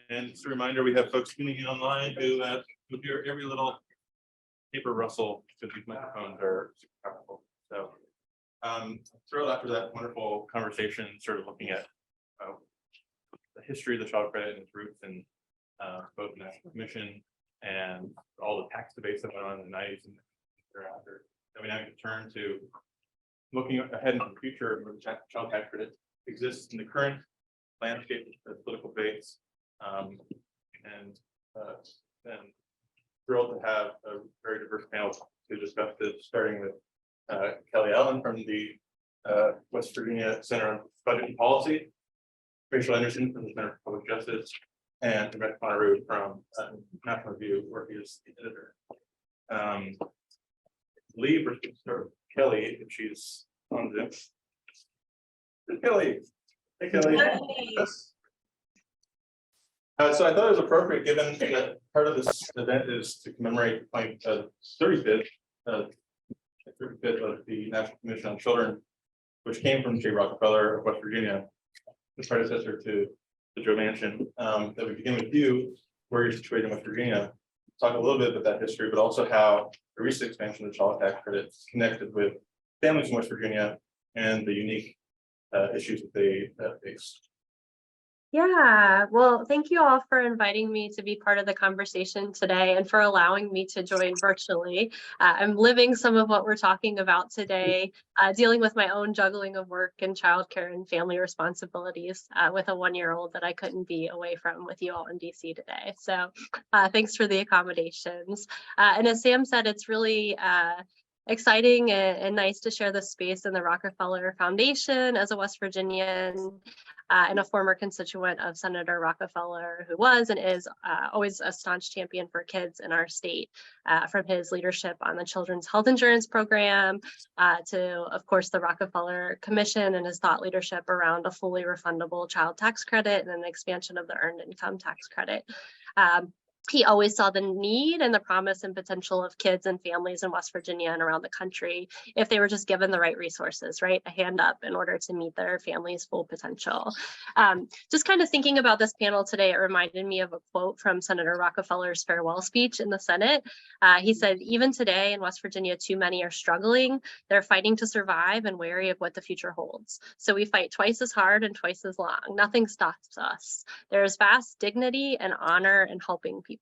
And just a reminder, we have folks tuning in online who hear every little paper rustle because these microphones are super powerful. So thrilled after that wonderful conversation, sort of looking at the history of the child credit and its roots in both the National Commission and all the tax debates that went on in the 90s and thereafter. I mean, I can turn to looking ahead into the future where the child tax credit exists in the current landscape of political debates. And thrilled to have a very diverse panel to discuss this, starting with Kelly Allen from the West Virginia Center on Budget and Policy, Rachel Anderson from the Center for Public Justice, and Ramesh Ponnnuru from National Review, where he is the editor. Leave or start with Kelly, if she's on Zoom. Kelly. Hey, Kelly. Hey. So I thought it was appropriate, given that part of this event is to commemorate my 35th of the National Commission on Children, which came from J. Rockefeller of West Virginia, the predecessor to the Joe Manchin. That we begin with you, where you're situated in West Virginia. Talk a little bit about that history, but also how the recent expansion of the child tax credit is connected with families in West Virginia and the unique issues that they face. Yeah, well, thank you all for inviting me to be part of the conversation today and for allowing me to join virtually. I'm living some of what we're talking about today, dealing with my own juggling of work and childcare and family responsibilities with a 1-year-old that I couldn't be away from with you all in DC today. So thanks for the accommodations. And as Sam said, it's really exciting and nice to share the space in the Rockefeller Foundation as a West Virginian and a former constituent of Senator Rockefeller, who was and is always a staunch champion for kids in our state, from his leadership on the Children's Health Insurance Program to, of course, the Rockefeller Commission and his thought leadership around a fully refundable child tax credit and an expansion of the earned income tax credit. He always saw the need and the promise and potential of kids and families in West Virginia and around the country if they were just given the right resources, right? A hand up in order to meet their family's full potential. Just kind of thinking about this panel today, it reminded me of a quote from Senator Rockefeller's farewell speech in the Senate. He said, "Even today in West Virginia, too many are struggling. They're fighting to survive and wary of what the future holds. So we fight twice as hard and twice as long. Nothing stops us. There is vast dignity and honor in helping people."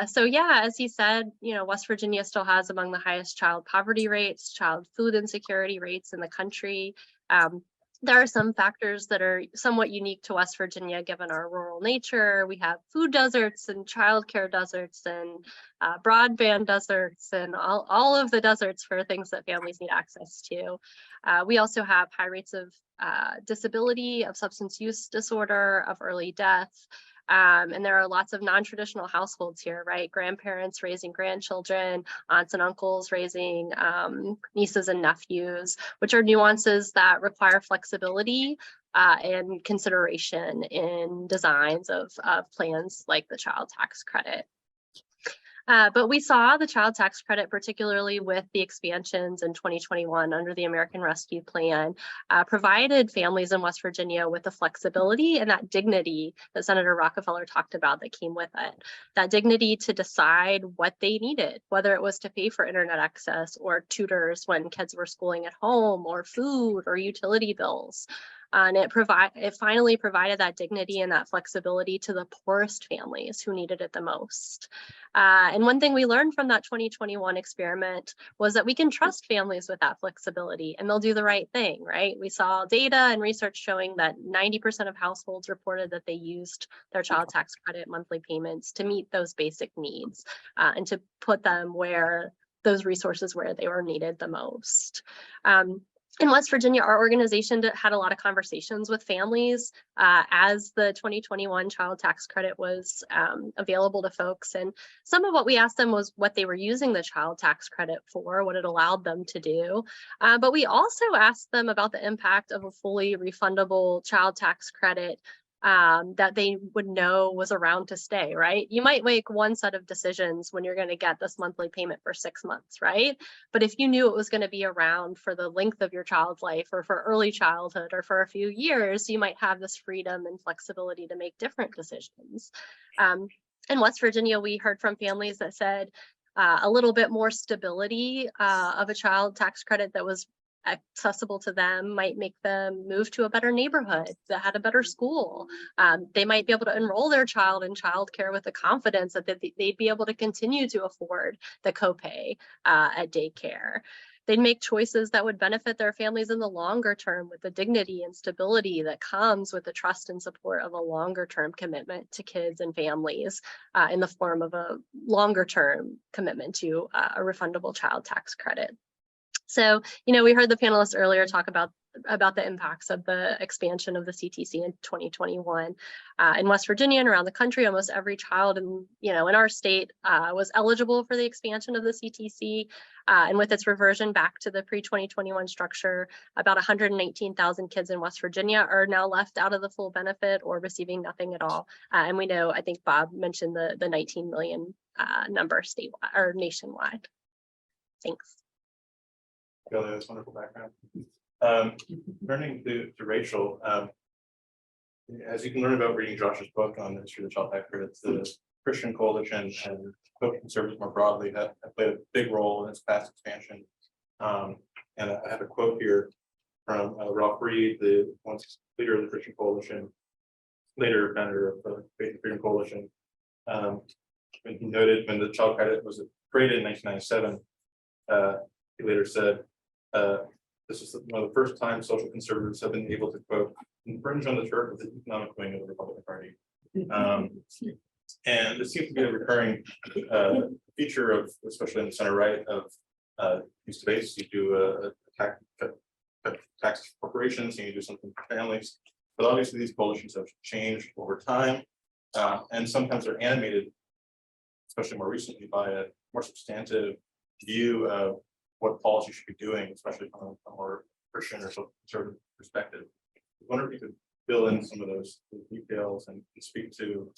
So yeah, as he said, West Virginia still has among the highest child poverty rates, child food insecurity rates in the country. There are some factors that are somewhat unique to West Virginia, given our rural nature. We have food deserts and childcare deserts and broadband deserts and all of the deserts for things that families need access to. We also have high rates of disability, of substance use disorder, of early death. And there are lots of non-traditional households here, right? Grandparents raising grandchildren, aunts and uncles raising nieces and nephews, which are nuances that require flexibility and consideration in designs of plans like the child tax credit. But we saw the child tax credit, particularly with the expansions in 2021 under the American Rescue Plan, provided families in West Virginia with the flexibility and that dignity that Senator Rockefeller talked about that came with it. That dignity to decide what they needed, whether it was to pay for internet access or tutors when kids were schooling at home, or food or utility bills. And it finally provided that dignity and that flexibility to the poorest families who needed it the most. And one thing we learned from that 2021 experiment was that we can trust families with that flexibility and they'll do the right thing, right? We saw data and research showing that 90% of households reported that they used their child tax credit monthly payments to meet those basic needs and to put them where those resources where they were needed the most. In West Virginia, our organization had a lot of conversations with families as the 2021 child tax credit was available to folks. And some of what we asked them was what they were using the child tax credit for, what it allowed them to do. But we also asked them about the impact of a fully refundable child tax credit that they would know was around to stay, right? You might make one set of decisions when you're going to get this monthly payment for 6 months, right? But if you knew it was going to be around for the length of your child's life or for early childhood or for a few years, you might have this freedom and flexibility to make different decisions. In West Virginia, we heard from families that said a little bit more stability of a child tax credit that was accessible to them might make them move to a better neighborhood that had a better school. They might be able to enroll their child in childcare with the confidence that they'd be able to continue to afford the copay at daycare. They'd make choices that would benefit their families in the longer term with the dignity and stability that comes with the trust and support of a longer term commitment to kids and families in the form of a longer term commitment to a refundable child tax credit. So, we heard the panelists earlier talk about the impacts of the expansion of the CTC in 2021. In West Virginia and around the country, almost every child in our state was eligible for the expansion of the CTC. And with its reversion back to the pre-2021 structure, about 119,000 kids in West Virginia are now left out of the full benefit or receiving nothing at all. And we know, I think Bob mentioned the 19 million number statewide or nationwide. Thanks. Kelly, that's wonderful background. Turning to Rachel, as you can learn about reading Josh's book on the history of the child tax credits, the Christian Coalition and conservatives more broadly have played a big role in its past expansion. And I have a quote here from Ralph Reed, the once leader of the Christian Coalition, later founder of the Faith and Freedom Coalition. When he noted when the child credit was created in 1997, he later said, this is one of the first times social conservatives have been able to, quote, infringe on the turf of the economic wing of the Republican Party. And it seems to be a recurring feature of, especially in the center right, of these debates. You do tax corporations and you do something for families. But obviously these coalitions have changed over time. And sometimes they're animated, especially more recently, by a more substantive view of what policy should be doing, especially from a more Christian or conservative perspective. I wonder if you could fill in some of those details and speak to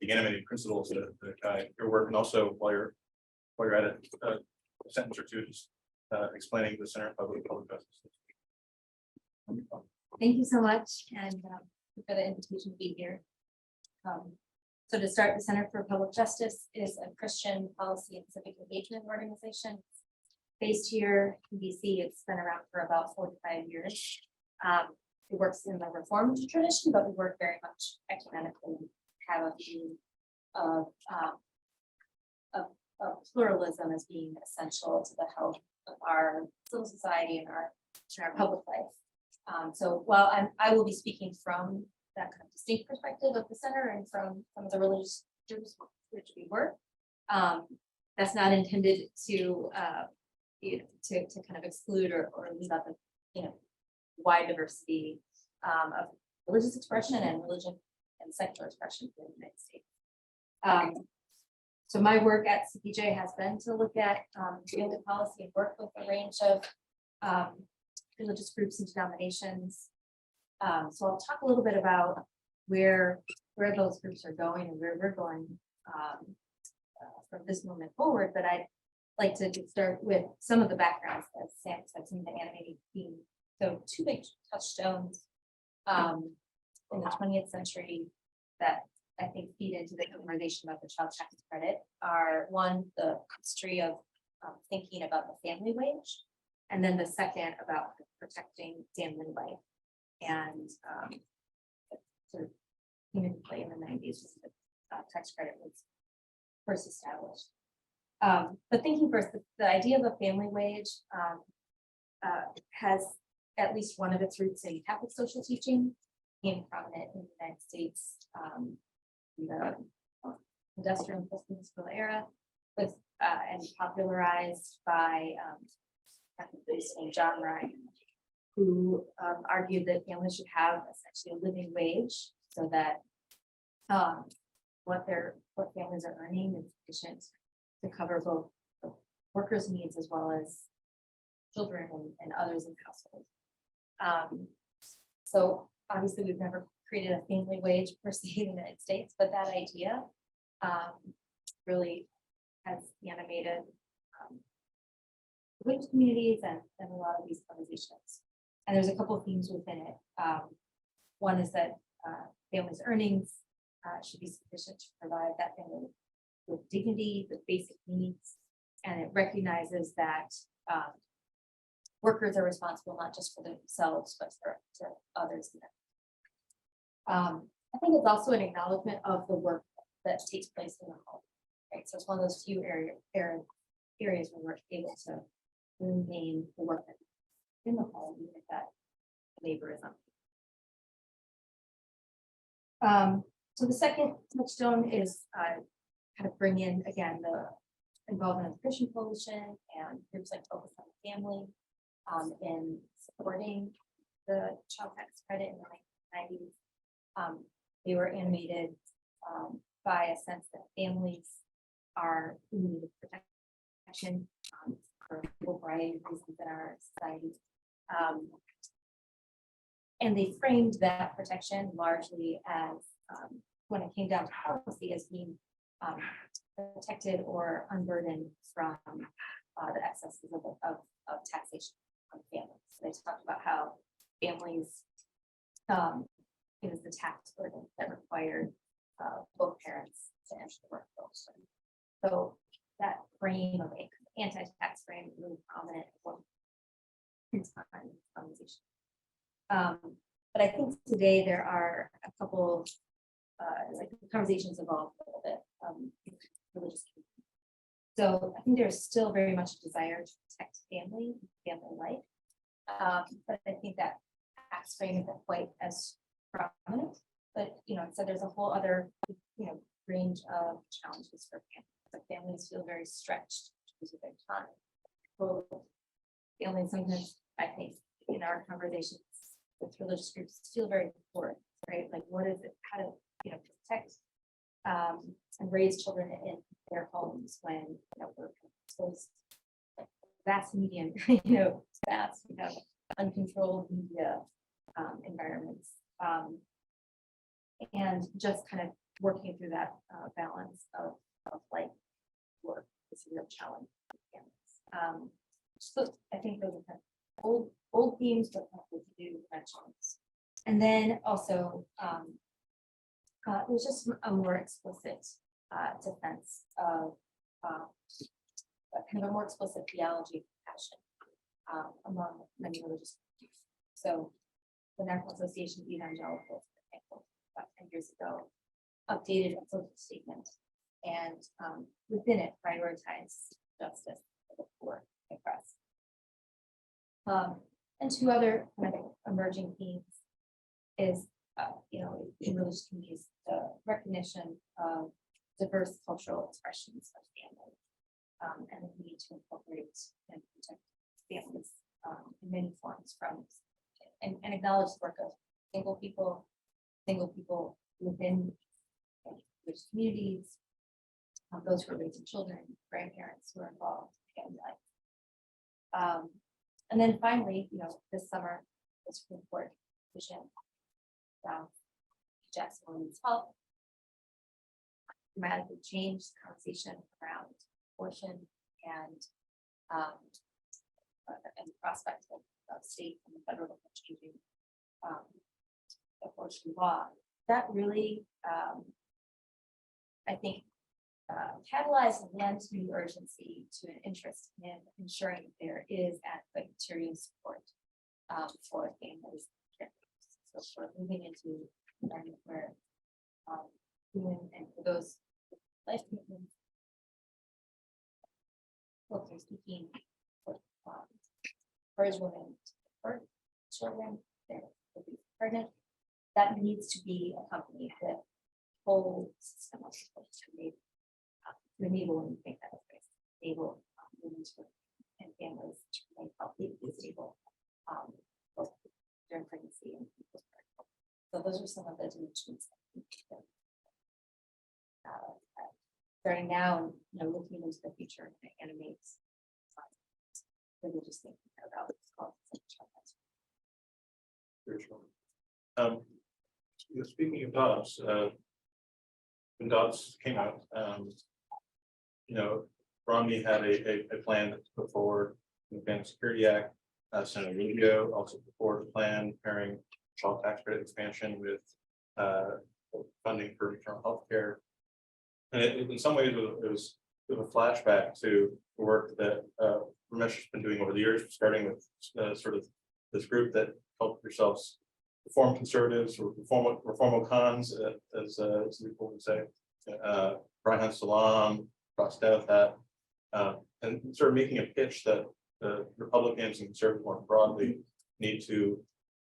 the animating principles that guide your work, and also while you're at it, a sentence or two just explaining the Center for Public Justice. Thank you so much, and for the invitation to be here. So to start, the Center for Public Justice is a Christian policy and civic engagement organization based here in DC. It's been around for about 45 years. It works in the Reformed tradition, but we work very much ecumenically, have a view of pluralism as being essential to the health of our civil society and our public life. So while I will be speaking from that kind of distinct perspective of the center and from some of the religious groups which we work, that's not intended to to kind of exclude or leave out the wide diversity of religious expression and religion and secular expression in the United States. So my work at CPJ has been to look at family policy and work with a range of religious groups and denominations. So I'll talk a little bit about where those groups are going and where we're going from this moment forward. But I'd like to start with some of the backgrounds that Sam said, some of the animating themes. So two big touchstones in the 20th century that I think feed into the conversation about the child tax credit are, one, the history of thinking about the family wage, and then the second about protecting family life and sort of came into play in the 90s when the tax credit was first established. But thinking first, the idea of a family wage has at least one of its roots in Catholic social teaching, became prominent in the United States in the industrial and post-industrial era, was and popularized by Catholic priest named John Ryan, who argued that families should have essentially a living wage, so that what families are earning is sufficient to cover both the workers' needs as well as children and others in the household. So obviously we've never created a family wage per se in the United States, but that idea really has animated wage communities and a lot of these conversations. And there's a couple of themes within it. One is that families' earnings should be sufficient to provide that family with dignity, with basic needs, and it recognizes that workers are responsible not just for themselves, but for others. I think it's also an acknowledgement of the work that takes place in the home, right? So it's one of those few areas where we're able to remain the work that in the home, even if that labor is on. So the second touchstone is kind of bring in again the involvement of the Christian Coalition and groups like Focus on the Family in supporting the child tax credit in the 1990s. They were animated by a sense that families are in need of protection for a variety of reasons in our society. And they framed that protection largely as, when it came down to policy, as being protected or unburdened from the excesses of taxation on families. So they talked about how families, it was the tax burden that required both parents to enter the workforce. So that frame of anti-tax frame is really prominent in conversation. But I think today there are a couple, like the conversations evolved a little bit. Religious. So I think there's still very much a desire to protect family life. But I think that tax frame isn't quite as prominent. But so there's a whole other range of challenges for families. The families feel very stretched because of their time. So families sometimes, I think, in our conversations with religious groups feel very poor, right? Like, what is it? How to protect and raise children in their homes when we're exposed to vast medium, vast, uncontrolled media environments, and just kind of working through that balance of life work is a real challenge for families. So I think those are kind of old themes, but with new dimensions. And then also there's just a more explicit defense of kind of a more explicit theology of compassion among many religious groups. So the National Association of Evangelicals, for example, about 10 years ago, updated a social statement and within it prioritized justice for the poor and oppressed. And two other kind of emerging themes is, in religious communities, the recognition of diverse cultural expressions of family, and the need to incorporate and protect families in many forms and acknowledge the work of single people within religious communities, those who are raising children, grandparents who are involved in family life. And then finally, this summer, the Supreme Court decision Jackson Women's Health dramatically changed the conversation around abortion and the prospect of state and federal government changing abortion law. That really, I think, catalyzed and lent new urgency to an interest in ensuring that there is adequate material support for families. So we're moving into an environment where women and for those life commitments, folks are speaking for encourage women to birth children, they're pregnant. That needs to be accompanied with whole system of support to enable women to make that choice, enable women to and families to remain healthy and stable both during pregnancy and postpartum. So those are some of the dimensions that starting now and looking into the future and animates religious thinking about this called Very short. speaking of Dobbs, when Dobbs came out, Romney had a plan to put forward the Advanced Security Act. Senator Rubio also put forward a plan pairing child tax credit expansion with funding for maternal health care. And in some ways, it was a flashback to the work that Ramesh has been doing over the years, starting with sort of this group that called themselves reform conservatives or reformocons, as people would say. Brian Salam, crossed out that, and sort of making a pitch that the Republicans and conservatives more broadly need to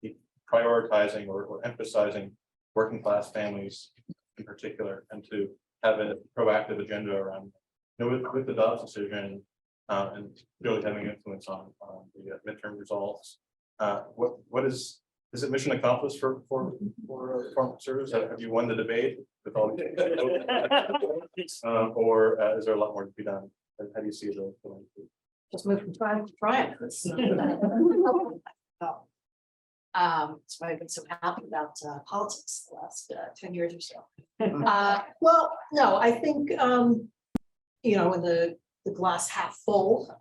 be prioritizing or emphasizing working class families in particular, and to have a proactive agenda around, with the Dobbs decision, and really having influence on the midterm results. What is it mission accomplished for conservatives? Have you won the debate with all these? Or is there a lot more to be done? How do you see the landscape? Just move from triumph to triumph. That's why I've been so happy about politics the last 10 years or so. Well, no, I think in the glass half full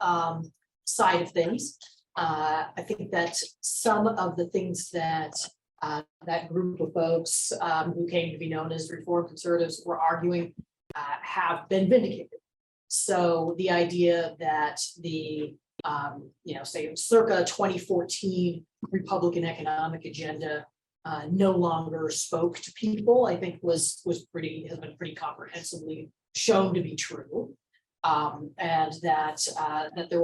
side of things, I think that some of the things that that group of folks who came to be known as reform conservatives were arguing have been vindicated. So the idea that the say circa 2014 Republican economic agenda no longer spoke to people, I think has been pretty comprehensively shown to be true. And that there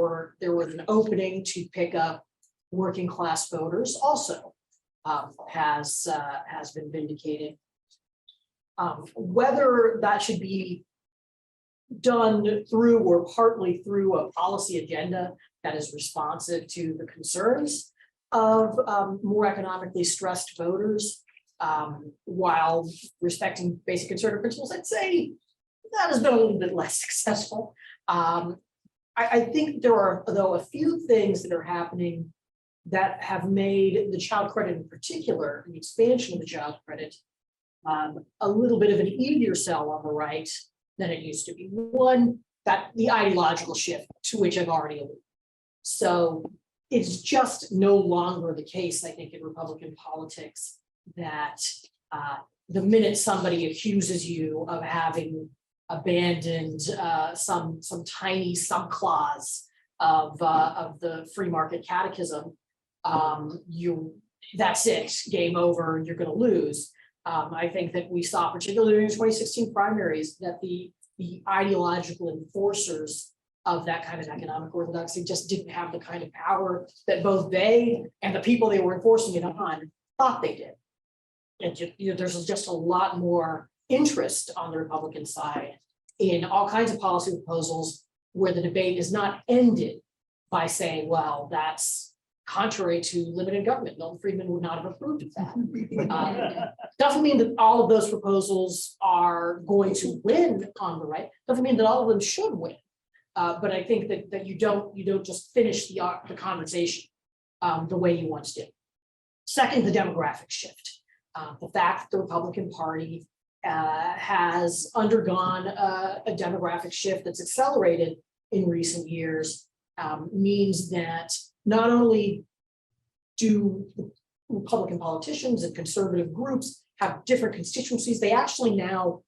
was an opening to pick up working class voters also has been vindicated. Whether that should be done through or partly through a policy agenda that is responsive to the concerns of more economically stressed voters, while respecting basic conservative principles, I'd say that has been a little bit less successful. I think there are, though, a few things that are happening that have made the child credit in particular, the expansion of the child credit, a little bit of an easier sell on the right than it used to be. One, that the ideological shift to which I've already alluded. So it's just no longer the case, I think, in Republican politics that the minute somebody accuses you of having abandoned some tiny subclause of the free market catechism, that's it, game over, and you're going to lose. I think that we saw, particularly in the 2016 primaries, that the ideological enforcers of that kind of economic orthodoxy just didn't have the kind of power that both they and the people they were enforcing it on thought they did. And there's just a lot more interest on the Republican side in all kinds of policy proposals where the debate is not ended by saying, well, that's contrary to limited government. Milton Friedman would not have approved of that. Doesn't mean that all of those proposals are going to win on the right. Doesn't mean that all of them should win. But I think that you don't just finish the conversation the way you once did. Second, the demographic shift. The fact that the Republican Party has undergone a demographic shift that's accelerated in recent years means that not only do Republican politicians and conservative groups have different constituencies, they actually now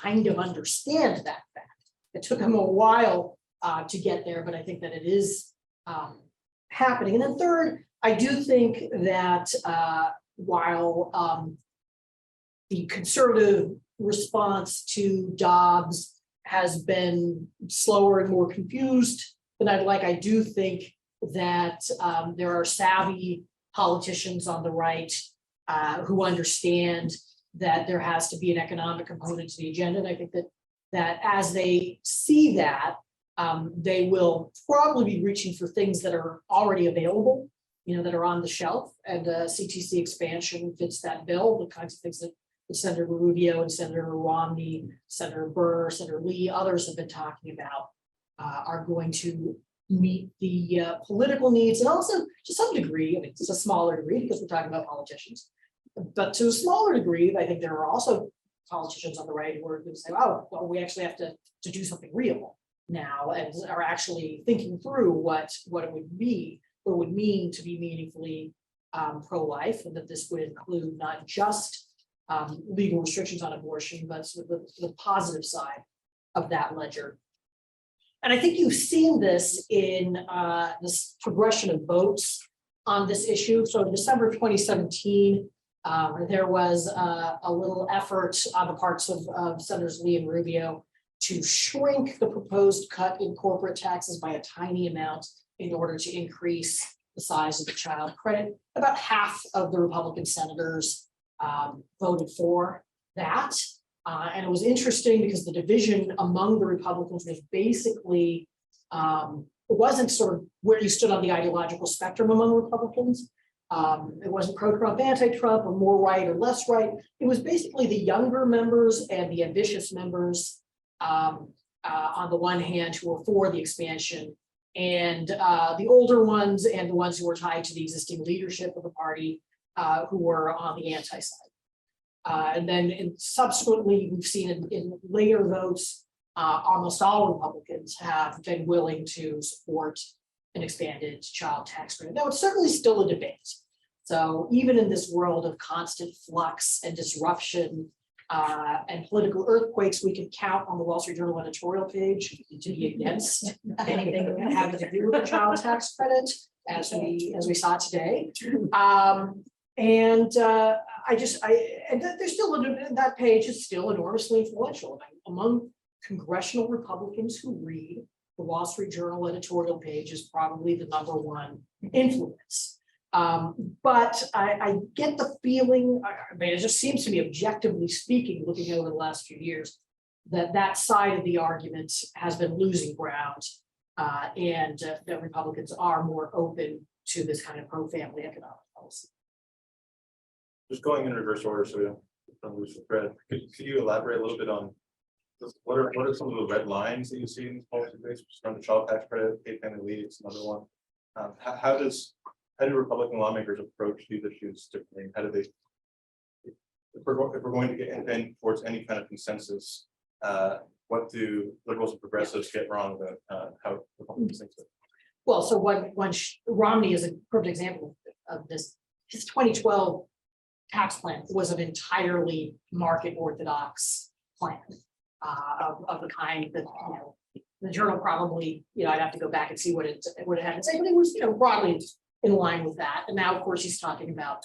kind of understand that fact. It took them a while to get there, but I think that it is happening. And then third, I do think that while the conservative response to Dobbs has been slower and more confused than I'd like, I do think that there are savvy politicians on the right who understand that there has to be an economic component to the agenda. And I think that as they see that, they will probably be reaching for things that are already available, that are on the shelf, and CTC expansion fits that bill, the kinds of things that Senator Rubio and Senator Romney, Senator Burr, Senator Lee, others have been talking about are going to meet the political needs, and also to some degree, I mean, it's a smaller degree because we're talking about politicians, But to a smaller degree, I think there are also politicians on the right who are going to say, oh, well, we actually have to do something real now, and are actually thinking through what it would be, what it would mean to be meaningfully pro-life, and that this would include not just legal restrictions on abortion, but sort of the positive side of that ledger. And I think you've seen this in this progression of votes on this issue. So in December 2017, there was a little effort on the parts of Senators Lee and Rubio to shrink the proposed cut in corporate taxes by a tiny amount in order to increase the size of the child credit. About half of the Republican senators voted for that. And it was interesting because the division among the Republicans was basically, it wasn't sort of where you stood on the ideological spectrum among Republicans. It wasn't pro-Trump, anti-Trump, or more right or less right. It was basically the younger members and the ambitious members on the one hand who were for the expansion, and the older ones and the ones who were tied to the existing leadership of the party who were on the anti-side. And then subsequently, we've seen in later votes, almost all Republicans have been willing to support an expanded child tax credit. Now, it's certainly still a debate. So even in this world of constant flux and disruption and political earthquakes, we can count on the Wall Street Journal editorial page to be against anything having to do with the child tax credit, as we saw today. And there's still that page is still enormously influential among congressional Republicans who read the Wall Street Journal editorial page is probably the #1 influence. But I get the feeling, I mean, it just seems to me, objectively speaking, looking over the last few years, that side of the argument has been losing ground, and that Republicans are more open to this kind of pro-family economic policy. Just going in reverse order, so we don't lose the thread. Could you elaborate a little bit on what are some of the red lines that you see in this policy base? From the child tax credit, paid family leave, it's another one. How do Republican lawmakers approach these issues differently? How do they, if we're going to get towards any kind of consensus, what do liberals and progressives get wrong about how Republicans think? Well, so one Romney is a perfect example of this. His 2012 tax plan was an entirely market orthodox plan of the kind that, the Journal probably, I'd have to go back and see what it had to say, but it was, broadly in line with that. And now, of course, he's talking about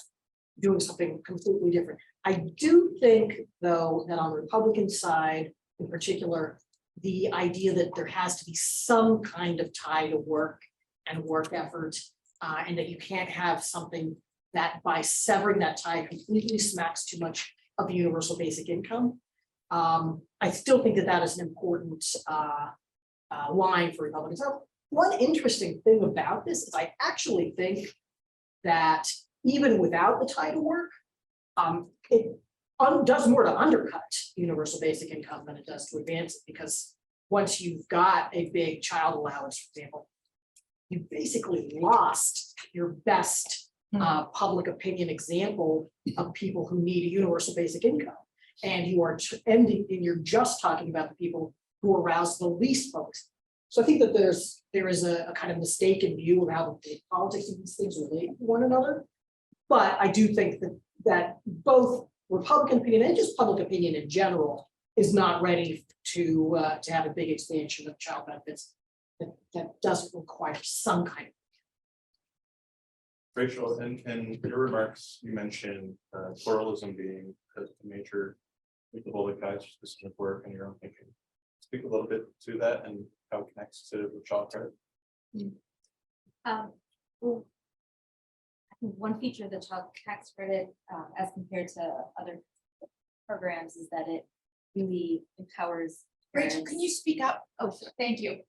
doing something completely different. I do think, though, that on the Republican side, in particular, the idea that there has to be some kind of tie to work and work effort, and that you can't have something that by severing that tie completely smacks too much of the universal basic income. I still think that is an important line for Republicans. So one interesting thing about this is I actually think that even without the tie to work, it does more to undercut universal basic income than it does to advance it, because once you've got a big child allowance, for example, you basically lost your best public opinion example of people who need a universal basic income. And you are you're just talking about the people who arouse the least folks. So I think that there is a kind of mistaken view of how the politics of these things relate to one another. But I do think that both Republican opinion and just public opinion in general is not ready to have a big expansion of child benefits that doesn't require some kind of. Rachel, in your remarks, you mentioned pluralism being a major role that guides specific work and your own thinking. Speak a little bit to that and how it connects to the child credit. Well, I think one feature of the child tax credit, as compared to other programs, is that it really empowers. Rachel, can you speak up? Oh, sure. Thank you.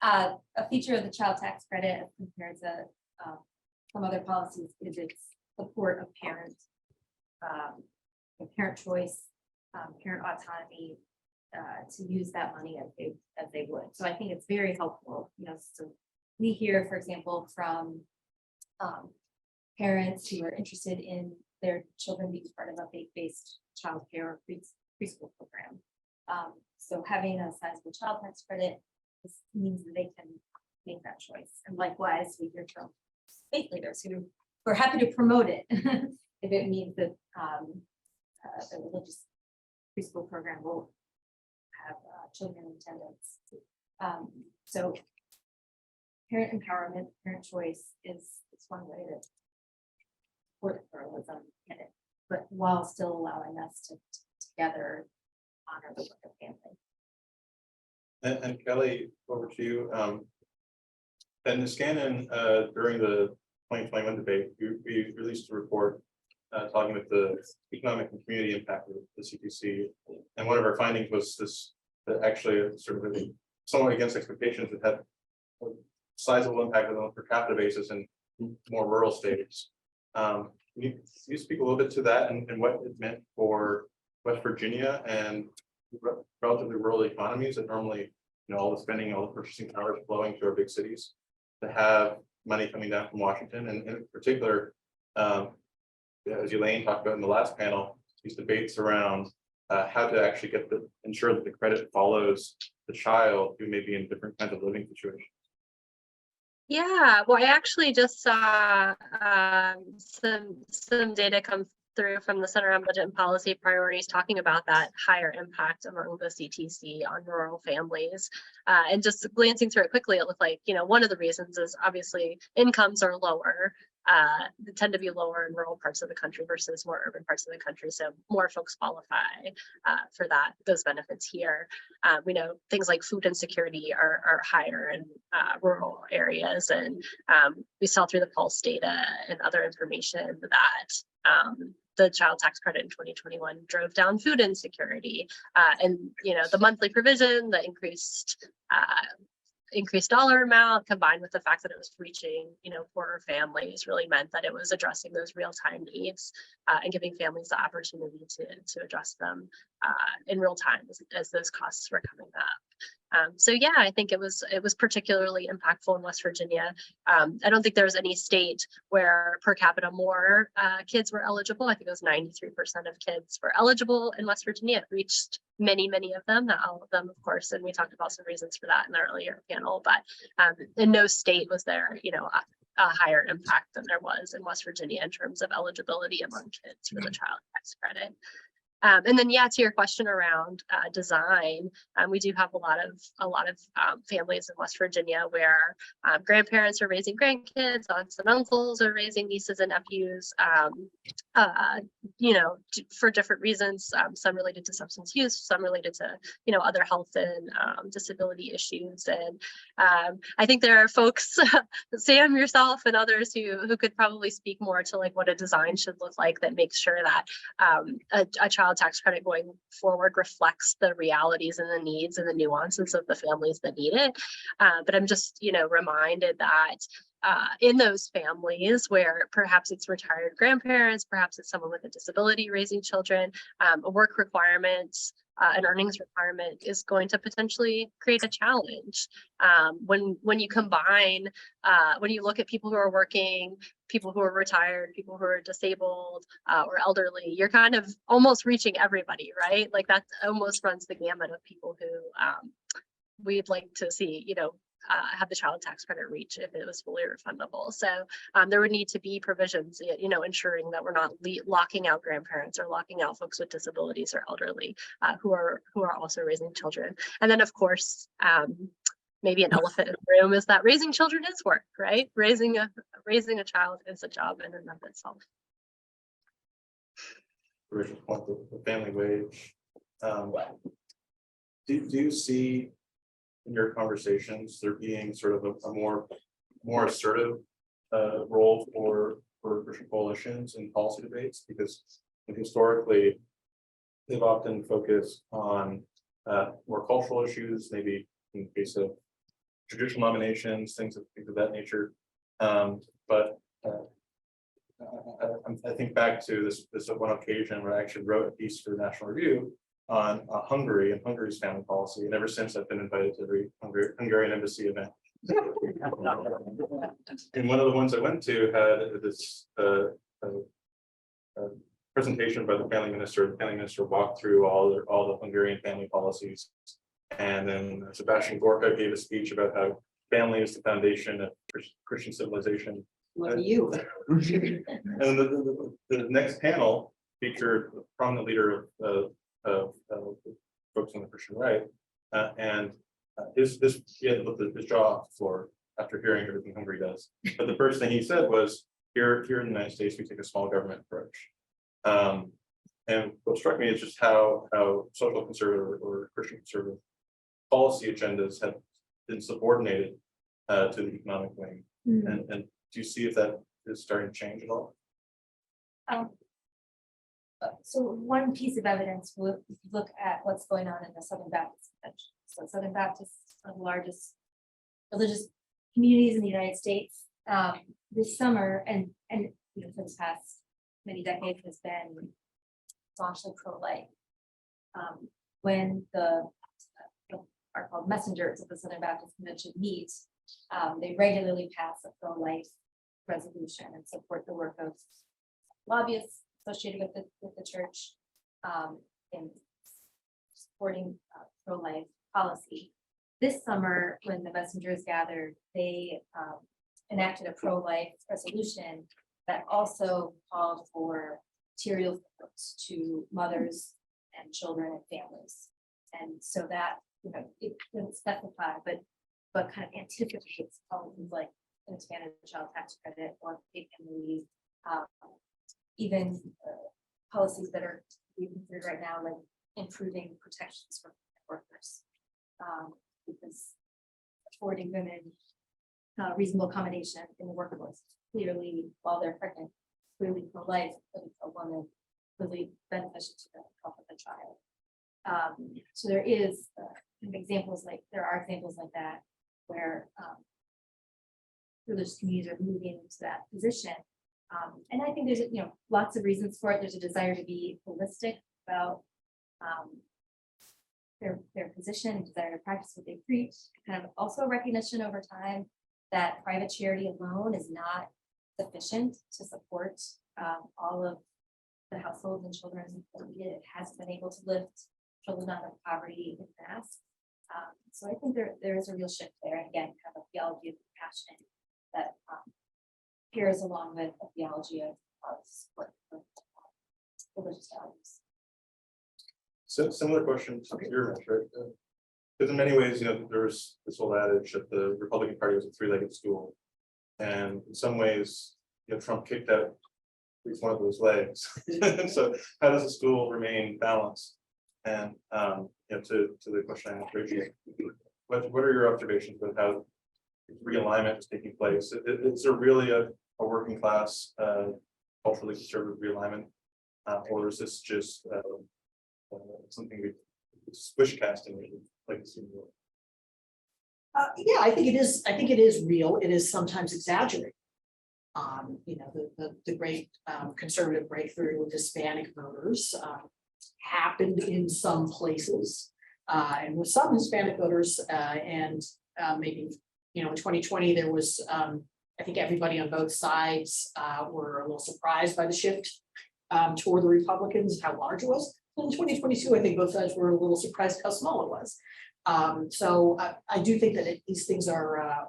A feature of the child tax credit, as compared to some other policies, is its support of parents, parent choice, parent autonomy, to use that money as they would. So I think it's very helpful. So we hear, for example, from parents who are interested in their children being part of a faith-based childcare or preschool program. So having a sizable child tax credit means that they can make that choice. And likewise, we hear from faith leaders who are happy to promote it if it means that the religious preschool program will have children in attendance. So parent empowerment, parent choice is one way to support pluralism in it, but while still allowing us to together honor the work of family. And Kelly, over to you. And Niskanen, during the 2021 debate, we released a report talking about the economic and community impact of the CTC. And one of our findings was this, that actually sort of somewhat against expectations, it had a sizable impact on a per capita basis in more rural states. Can you speak a little bit to that and what it meant for West Virginia and relatively rural economies that normally, all the spending, all the purchasing power is flowing to our big cities, to have money coming down from Washington, and in particular, as Elaine talked about in the last panel, these debates around how to actually ensure that the credit follows the child who may be in different kinds of living situations. Yeah, well, I actually just saw some data come through from the Center on Budget and Policy Priorities talking about that higher impact among the CTC on rural families. And just glancing through it quickly, it looked like, one of the reasons is obviously incomes are lower. They tend to be lower in rural parts of the country versus more urban parts of the country. So more folks qualify for those benefits here. We know things like food insecurity are higher in rural areas. And we saw through the Pulse data and other information that the child tax credit in 2021 drove down food insecurity. And, the monthly provision, the increased dollar amount combined with the fact that it was reaching, poorer families really meant that it was addressing those real-time needs and giving families the opportunity to address them in real time as those costs were coming up. So yeah, I think it was particularly impactful in West Virginia. I don't think there was any state where per capita more kids were eligible. I think it was 93% of kids were eligible in West Virginia. It reached many of them, not all of them, of course, and we talked about some reasons for that in the earlier panel, but in no state was there, a higher impact than there was in West Virginia in terms of eligibility among kids for the child tax credit. And then, to your question around design, we do have a lot of families in West Virginia where grandparents are raising grandkids, aunts and uncles are raising nieces and nephews, for different reasons, some related to substance use, some related to, other health and disability issues. And I think there are folks, Sam, yourself, and others who could probably speak more to like what a design should look like that makes sure that a child tax credit going forward reflects the realities and the needs and the nuances of the families that need it. But I'm just, reminded that in those families where perhaps it's retired grandparents, perhaps it's someone with a disability raising children, a work requirement, an earnings requirement is going to potentially create a challenge. When you combine, when you look at people who are working, people who are retired, people who are disabled or elderly, you're kind of almost reaching everybody, right? Like that almost runs the gamut of people who we'd like to see, have the child tax credit reach if it was fully refundable. So there would need to be provisions, ensuring that we're not locking out grandparents or locking out folks with disabilities or elderly who are also raising children. And then, of course, maybe an elephant in the room is that raising children is work, right? Raising a child is a job in and of itself. Original point, the family wage. Do you see in your conversations there being sort of a more assertive role for Christian coalitions in policy debates? Because historically they've often focused on more cultural issues, maybe in the case of judicial nominations, things of that nature. But I think back to this one occasion where I actually wrote a piece for the National Review on Hungary and Hungary's family policy. And ever since I've been invited to every Hungarian embassy event And one of the ones I went to had this presentation by the family minister. The family minister walked through all the Hungarian family policies. And then Sebastian Gorka gave a speech about how family is the foundation of Christian civilization. What you? And the next panel featured a prominent leader of folks on the Christian right, and he had to lift his jaw off the floor after hearing everything Hungary does. But the first thing he said was, here in the United States, we take a small government approach. And what struck me is just how social conservative or Christian conservative policy agendas have been subordinated to the economic wing. And do you see if that is starting to change at all? So one piece of evidence, if you look at what's going on in the Southern Baptist Convention. So Southern Baptists are the largest religious communities in the United States. This summer and for the past many decades has been staunchly pro-life. When are called messengers of the Southern Baptist Convention meet, they regularly pass a pro-life resolution and support the work of lobbyists associated with the church in supporting pro-life policy. This summer, when the messengers gathered, they enacted a pro-life resolution that also called for material supports to mothers and children and families. And so that, it doesn't specify, but kind of anticipates policies like an expanded child tax credit or paid family leave, even policies that are being considered right now, like improving protections for workers, because affording women reasonable accommodation in the workforce, clearly while they're pregnant, clearly pro-life, but it's a woman really beneficial to the health of the child. So there is there are examples like that where religious communities are moving into that position. And I think there's lots of reasons for it. There's a desire to be holistic about their position, desire to practice what they preach, kind of also recognition over time that private charity alone is not sufficient to support all of the households and children that need it. It has been able to lift children out of poverty in mass. So I think there is a real shift there. And again, kind of a theology of compassion that pairs along with a theology of support for religious values. So similar question to your right? Because in many ways, there was this old adage that the Republican Party was a three-legged stool, and in some ways, Trump kicked out at least one of those legs. So how does the stool remain balanced? And to the question I asked Rachel, what are your observations about how realignment is taking place? Is there really a working class culturally conservative realignment, or is this just something swish casting like this? Yeah, I think it is. I think it is real. It is sometimes exaggerated. The great conservative breakthrough with Hispanic voters happened in some places, and with some Hispanic voters, and maybe in 2020 there was. I think everybody on both sides were a little surprised by the shift toward the Republicans, how large it was. In 2022, I think both sides were a little surprised how small it was. So I do think that these things are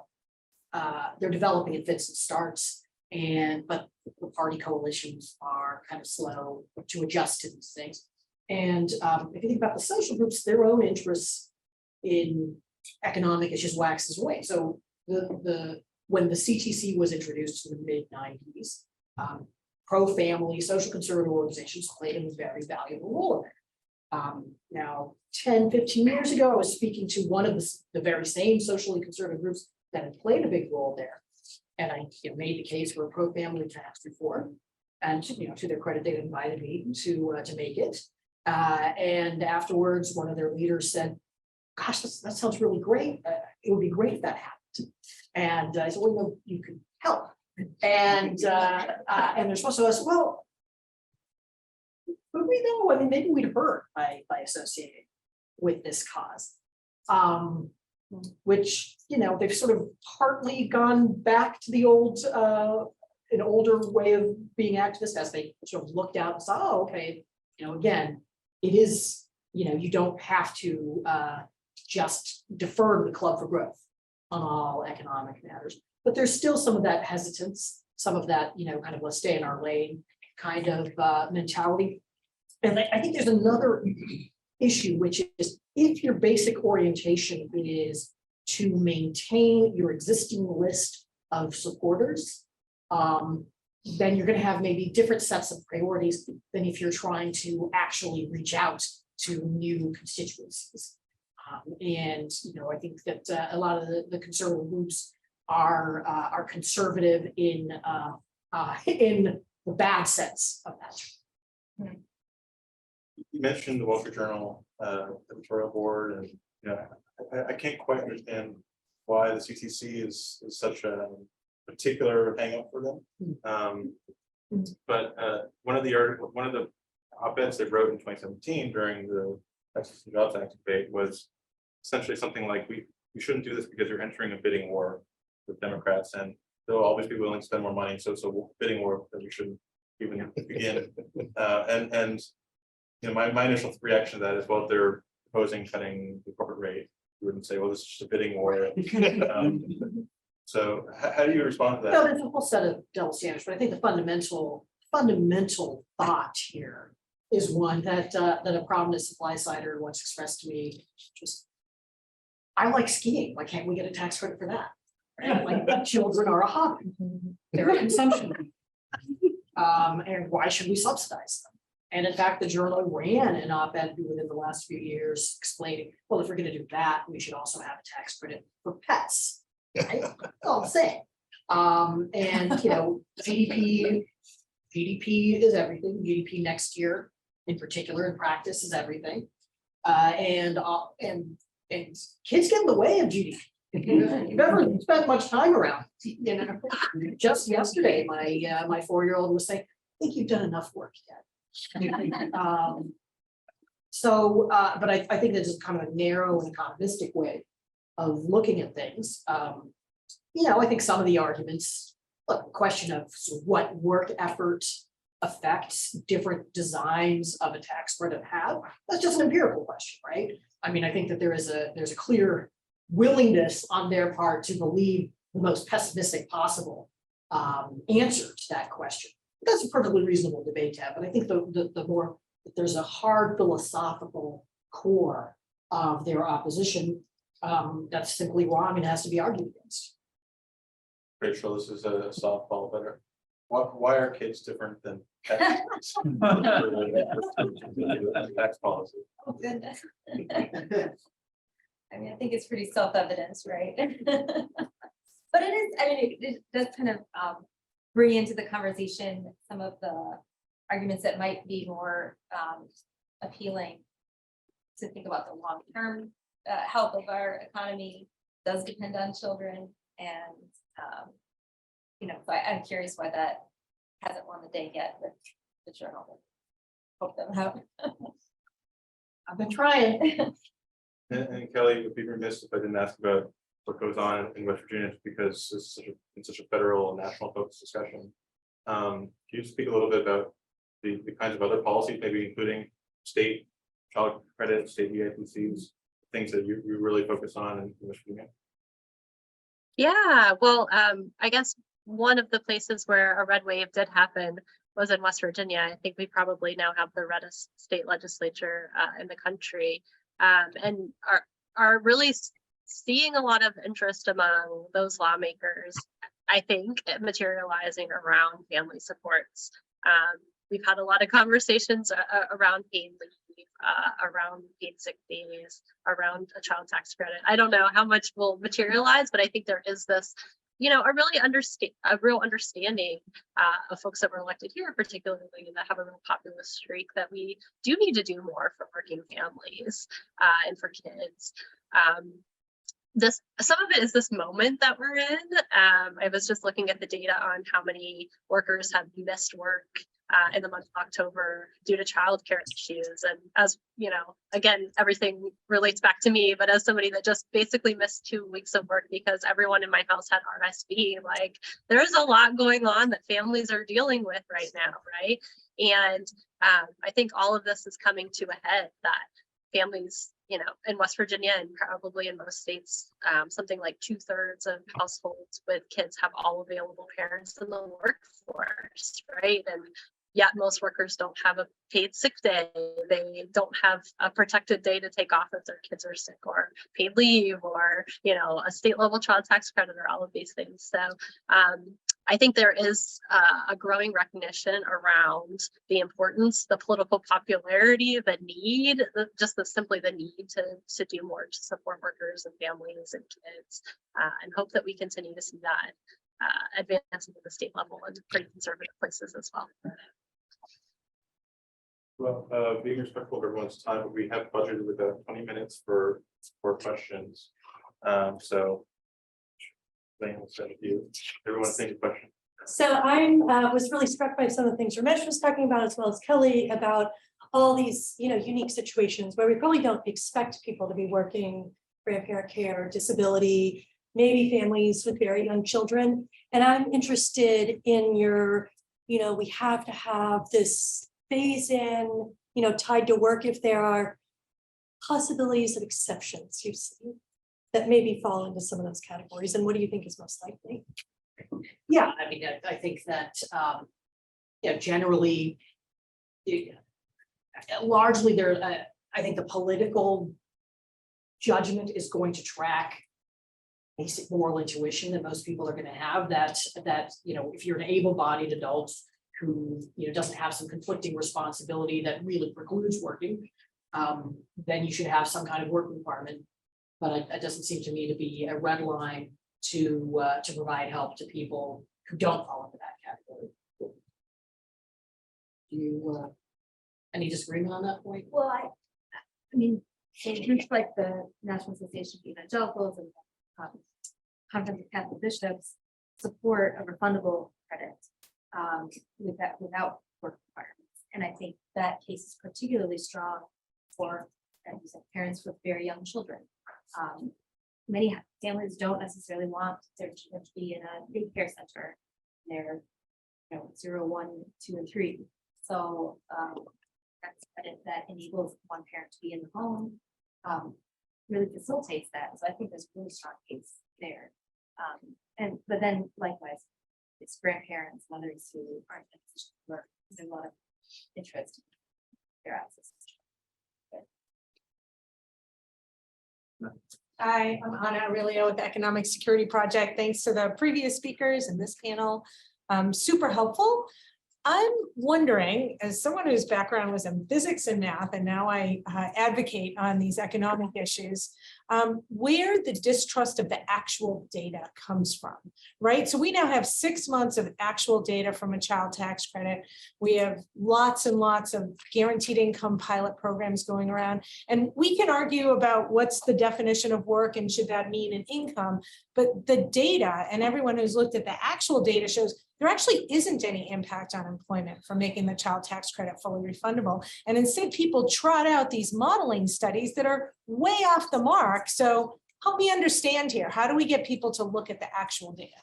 they're developing in fits and starts, but the party coalitions are kind of slow to adjust to these things. And if you think about the social groups, their own interests in economic issues waxes away. So when the CTC was introduced in the mid-90s, pro-family social conservative organizations played a very valuable role in it. Now, 10, 15 years ago, I was speaking to one of the very same socially conservative groups that had played a big role there. And I made the case for a pro-family tax reform. And to their credit, they invited me to make it. And afterwards, one of their leaders said, gosh, that sounds really great. It would be great if that happened. And I said, well, you can help. And they're supposed to ask, well, would we know? I mean, maybe we'd hurt by associating with this cause. which, they've sort of partly gone back to the old, an older way of being activist as they sort of looked out and saw, oh, okay, again, it is, you don't have to just defer to the Club for Growth on all economic matters. But there's still some of that hesitance, some of that, kind of let's stay in our lane kind of mentality. And I think there's another issue, which is if your basic orientation is to maintain your existing list of supporters, then you're going to have maybe different sets of priorities than if you're trying to actually reach out to new constituencies. And I think that a lot of the conservative groups are conservative in the bad sense of that. You mentioned the Wall Street Journal editorial board, and I can't quite understand why the CTC is such a particular hang up for them. But one of the op-eds they wrote in 2017 during the Texas and Jobs Act debate was essentially something like, we shouldn't do this because you're entering a bidding war with Democrats, and they'll always be willing to spend more money. So bidding war that we shouldn't even begin. My initial reaction to that is, well, if they're proposing cutting the corporate rate, you wouldn't say, well, this is just a bidding war. So how do you respond to that? No, there's a whole set of double standards, but I think the fundamental thought here is one that a prominent supply sider once expressed to me. Just, I like skiing. Why can't we get a tax credit for that? Right? Like, children are a hobby. They're a consumption. And why should we subsidize them? And in fact, the journal ran an op-ed within the last few years explaining, well, if we're going to do that, we should also have a tax credit for pets. Right? That's all I'm saying. And GDP is everything. GDP next year, in particular, in practice, is everything. And kids get in the way of GDP. If you've ever spent much time around, just yesterday, my 4-year-old was saying, I think you've done enough work yet. But I think this is kind of a narrow and economistic way of looking at things. I think some of the arguments, look, question of what work effort effects different designs of a tax credit have, that's just an empirical question, right? I mean, I think that there's a clear willingness on their part to believe the most pessimistic possible answer to that question. That's a perfectly reasonable debate to have, but I think the more that there's a hard philosophical core of their opposition that's simply wrong and has to be argued against. Rachel, this is a softball, but why are kids different than tax policy? Oh, goodness. I mean, I think it's pretty self-evident, right? But it is, I mean, it does kind of bring into the conversation some of the arguments that might be more appealing to think about the long-term health of our economy does depend on children, and so I'm curious why that hasn't won the day yet with the journal. Hope that will happen. I've been trying. And Kelly, would be remiss if I didn't ask about what goes on in West Virginia, because this is such a federal and national focus discussion. Can you speak a little bit about the kinds of other policies, maybe including state child credit, state EITCs, things that you really focus on in West Virginia? Yeah, well, I guess one of the places where a red wave did happen was in West Virginia. I think we probably now have the reddest state legislature in the country, and are really seeing a lot of interest among those lawmakers, I think, materializing around family supports. We've had a lot of conversations around paid leave, around paid sick days, around a child tax credit. I don't know how much will materialize, but I think there is this, a real understanding of folks that were elected here, particularly that have a real populist streak, that we do need to do more for working families and for kids. Some of it is this moment that we're in. I was just looking at the data on how many workers have missed work in the month of October due to childcare issues. And as you know, again, everything relates back to me, but as somebody that just basically missed 2 weeks of work because everyone in my house had RSV, like there's a lot going on that families are dealing with right now, right? And I think all of this is coming to a head that families, you know, in West Virginia and probably in most states, something like 2/3 of households with kids have all available parents in the workforce, right? And yet most workers don't have a paid sick day. They don't have a protected day to take off if their kids are sick, or paid leave, or, you know, a state level child tax credit, or all of these things. So I think there is a growing recognition around the importance, the political popularity, the need, simply the need to do more to support workers and families and kids, and hope that we continue to see that advance into the state level and pretty conservative places as well. Well, being respectful of everyone's time, but we have budgeted with 20 minutes for questions. So everyone think a question. So I was really struck by some of the things Ramesh was talking about, as well as Kelly, about all these, you know, unique situations where we probably don't expect people to be working, grandparent care, disability, maybe families with very young children. And I'm interested in your, you know, we have to have this phase in, you know, tied to work if there are possibilities of exceptions you see that maybe fall into some of those categories. And what do you think is most likely? Yeah, I mean, I think that, yeah, generally, largely there, I think the political judgment is going to track basic moral intuition that most people are going to have, that, you know, if you're an able-bodied adult who, you know, doesn't have some conflicting responsibility that really precludes working, then you should have some kind of work requirement. But it doesn't seem to me to be a red line to provide help to people who don't fall into that category. Do you any disagreement on that point? Well, I mean, so groups like the National Association of Evangelicals and Conference of Catholic Bishops support a refundable credit without work requirements. And I think that case is particularly strong for, as you said, parents with very young children. Many families don't necessarily want their children to be in a daycare center. They're, you know, 0, 1, 2, and 3. So that's credit that enables one parent to be in the home, really facilitates that. So I think there's a really strong case there. But then likewise, it's grandparents, mothers who aren't in a position to work. There's a lot of interest in their access. Hi, I'm Anna Aurelio with the Economic Security Project. Thanks to the previous speakers and this panel. Super helpful. I'm wondering, as someone whose background was in physics and math, and now I advocate on these economic issues, where the distrust of the actual data comes from, right? So we now have 6 months of actual data from a child tax credit. We have lots and lots of guaranteed income pilot programs going around. And we can argue about what's the definition of work and should that mean an income, but the data and everyone who's looked at the actual data shows there actually isn't any impact on employment from making the child tax credit fully refundable. And instead, people trot out these modeling studies that are way off the mark. So help me understand here. How do we get people to look at the actual data?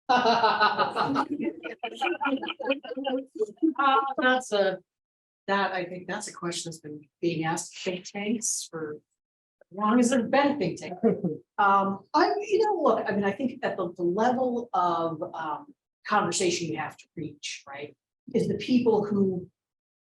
I think that's a question that's been being asked think tanks for as long as there've been think tanks. Look, I mean, I think at the level of conversation you have to reach, right, is the people who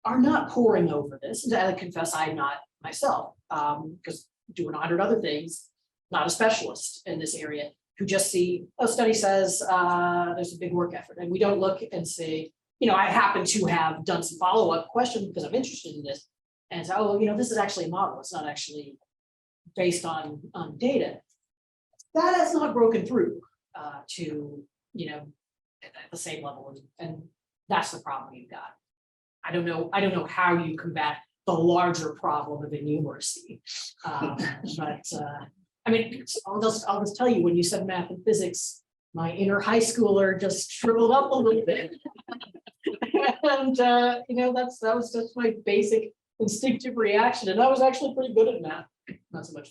are not poring over this. And I confess I'm not myself, because doing 100 other things, not a specialist in this area, who just see a study says there's a big work effort, and we don't look and say, you know, I happen to have done some follow-up questions because I'm interested in this, and say, oh, you know, this is actually a model, it's not actually based on data. That has not broken through to, you know, at the same level, and that's the problem you've got. I don't know how you combat the larger problem of innumeracy, but I mean, I'll just tell you, when you said math and physics, my inner high schooler just shriveled up a little bit. And, that was just my basic instinctive reaction, and I was actually pretty good at math, not so much.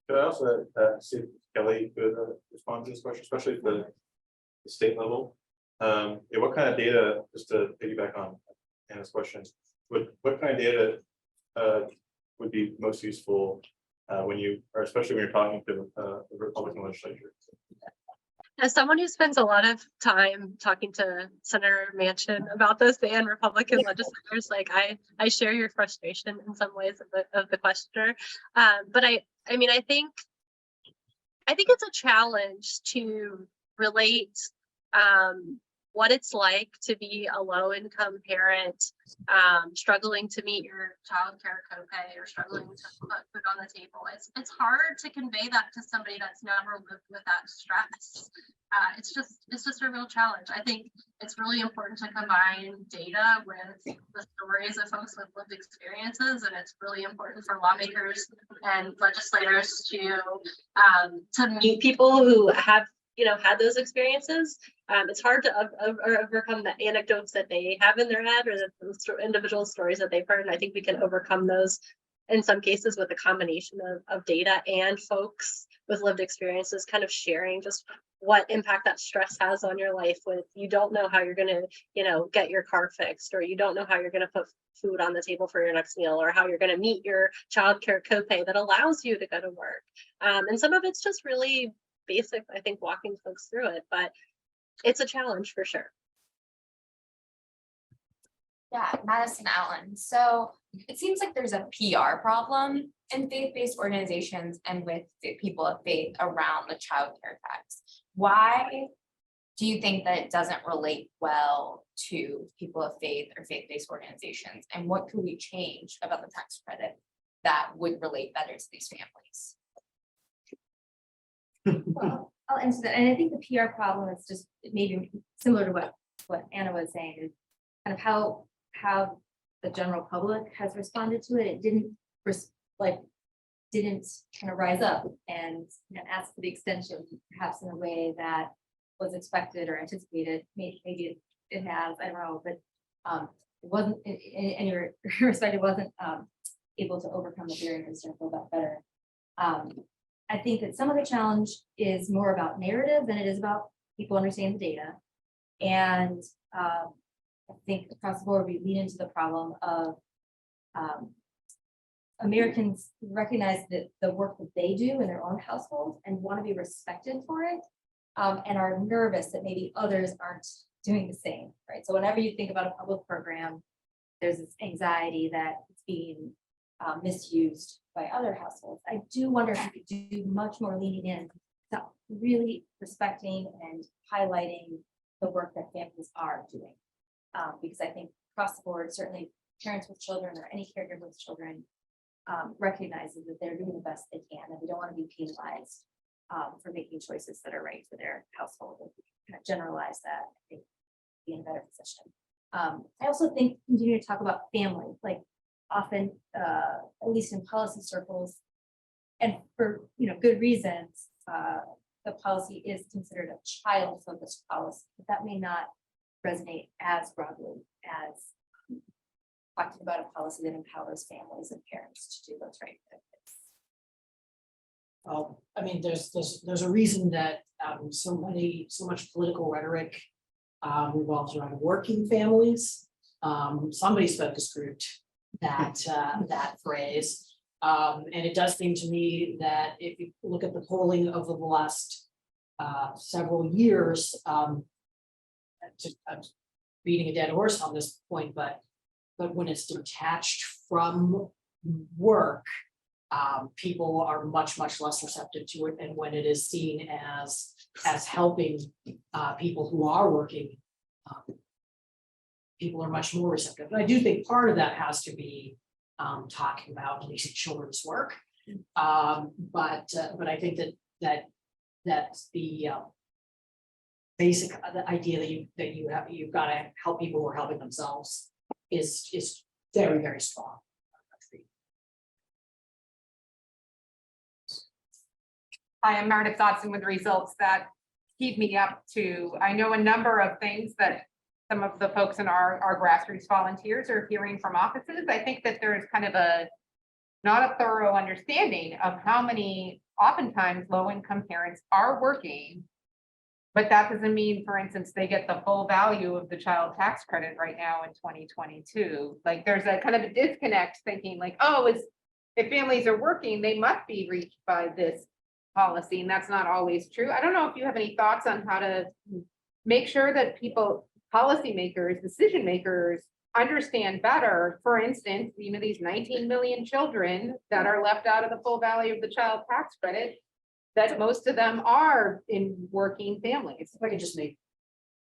Could I also see if Kelly could respond to this question, especially at the state level? Yeah, what kind of data, just to piggyback on Anna's question, what kind of data would be most useful when you, or especially when you're talking to the Republican legislature? As someone who spends a lot of time talking to Senator Manchin about this and Republican legislators, like I share your frustration in some ways of the questioner. But I think it's a challenge to relate what it's like to be a low-income parent, struggling to meet your child care copay or struggling to put food on the table. It's hard to convey that to somebody that's never lived with that stress. It's just a real challenge. I think it's really important to combine data with the stories of folks with lived experiences, and it's really important for lawmakers and legislators to meet people who have had those experiences. It's hard to overcome the anecdotes that they have in their head or the individual stories that they've heard. And I think we can overcome those in some cases with a combination of data and folks with lived experiences kind of sharing just what impact that stress has on your life when you don't know how you're going to, get your car fixed, or you don't know how you're going to put food on the table for your next meal, or how you're going to meet your childcare copay that allows you to go to work. And some of it's just really basic, I think, walking folks through it, but it's a challenge for sure. Yeah, Madison Allen. So it seems like there's a PR problem in faith-based organizations and with people of faith around the child care tax. Why do you think that it doesn't relate well to people of faith or faith-based organizations? And what could we change about the tax credit that would relate better to these families? Well, I'll answer that. And I think the PR problem is just maybe similar to what Anna was saying, is kind of how the general public has responded to it. It didn't kind of rise up and ask for the extension, perhaps in a way that was expected or anticipated. Maybe it has, I don't know, but it wasn't in any respect, it wasn't able to overcome the barriers or feel that better. I think that some of the challenge is more about narrative than it is about people understanding the data. And I think across the board, we lean into the problem of Americans recognize that the work that they do in their own household and want to be respected for it, and are nervous that maybe others aren't doing the same, right? So whenever you think about a public program, there's this anxiety that it's being misused by other households. I do wonder if we could do much more leaning in to really respecting and highlighting the work that families are doing. Because I think across the board, certainly parents with children or any caregiver with children recognizes that they're doing the best they can, and they don't want to be penalized for making choices that are right for their household. If we kind of generalize that, I think be in a better position. I also think continue to talk about family, like often, at least in policy circles, and for good reasons, the policy is considered a child-focused policy, but that may not resonate as broadly as talking about a policy that empowers families and parents to do what's right for their kids. I mean, there's a reason that so much political rhetoric revolves around working families. Somebody's focus grouped that phrase. And it does seem to me that if you look at the polling over the last several years, I'm beating a dead horse on this point, but when it's detached from work, people are much less receptive to it. And when it is seen as helping people who are working, people are much more receptive. And I do think part of that has to be talking about at least children's work. But I think that the basic the idea that you've got to help people who are helping themselves is very strong. I am Meredith Dodson with results that keep me up to, I know a number of things that some of the folks in our grassroots volunteers are hearing from offices. I think that there's kind of not a thorough understanding of how many oftentimes low-income parents are working. But that doesn't mean, for instance, they get the full value of the child tax credit right now in 2022. Like there's a kind of a disconnect thinking like, oh, if families are working, they must be reached by this policy, and that's not always true. I don't know if you have any thoughts on how to make sure that people, policymakers, decision makers understand better, for instance, these 19 million children that are left out of the full value of the child tax credit, that most of them are in working families. If I could just make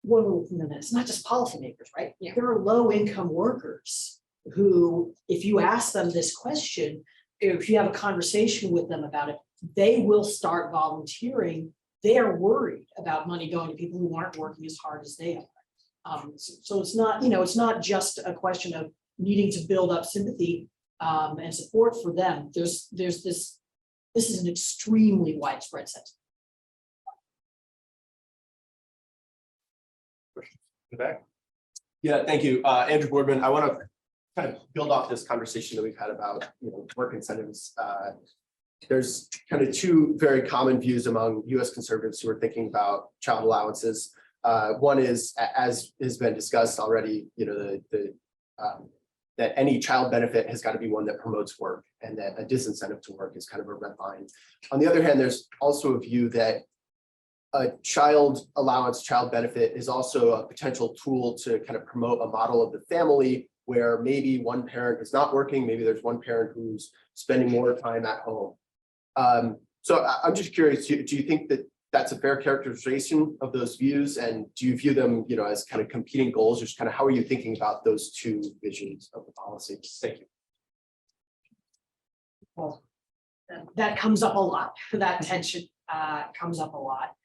one little thing on that, it's not just policymakers, right? Yeah. There are low income workers who, if you ask them this question, if you have a conversation with them about it, they will start volunteering. They are worried about money going to people who aren't working as hard as they are. So it's not, it's not just a question of needing to build up sympathy and support for them. There's this is an extremely widespread sentiment. Back. Yeah, thank you. Andrew Boardman. I want to kind of build off this conversation that we've had about work incentives. There's kind of two very common views among US conservatives who are thinking about child allowances. One is, as has been discussed already, that any child benefit has got to be one that promotes work, and that a disincentive to work is kind of a red line. On the other hand, there's also a view that a child allowance, child benefit is also a potential tool to kind of promote a model of the family where maybe one parent is not working, maybe there's one parent who's spending more time at home. So I'm just curious, do you think that that's a fair characterization of those views, and do you view them, as kind of competing goals, or just kind of how are you thinking about those two visions of the policy? Thank you. Well, that comes up a lot. That tension comes up a lot.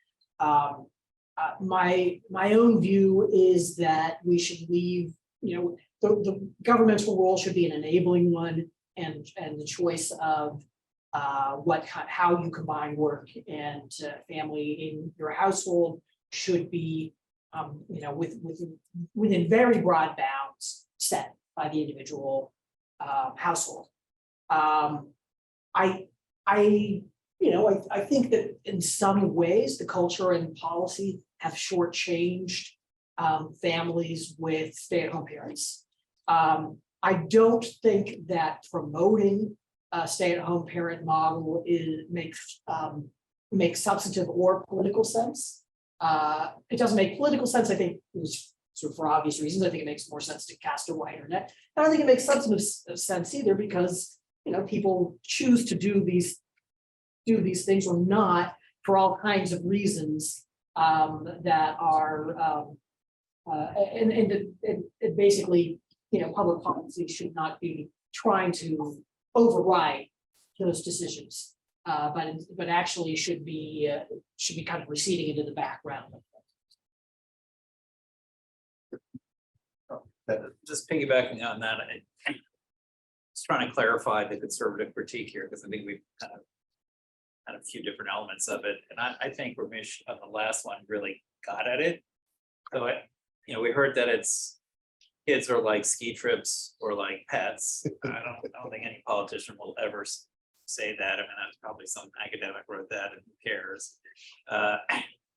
My own view is that we should leave, the governmental role should be an enabling one, and the choice of how you combine work and family in your household should be, within very broad bounds set by the individual household. I think that in some ways the culture and policy have shortchanged families with stay-at-home parents. I don't think that promoting a stay-at-home parent model makes substantive or political sense. It doesn't make political sense, I think, sort of for obvious reasons. I think it makes more sense to cast a wider net. I don't think it makes substantive sense either, because people choose to do these things or not for all kinds of reasons that are and basically, public policy should not be trying to override those decisions, but actually should be kind of receding into the background. Just piggybacking on that, I just trying to clarify the conservative critique here, because I think we've kind of had a few different elements of it, and I think Ramesh on the last one really got at it. So we heard that kids are like ski trips or like pets. I don't think any politician will ever say that. I mean, that's probably some academic wrote that, and who cares?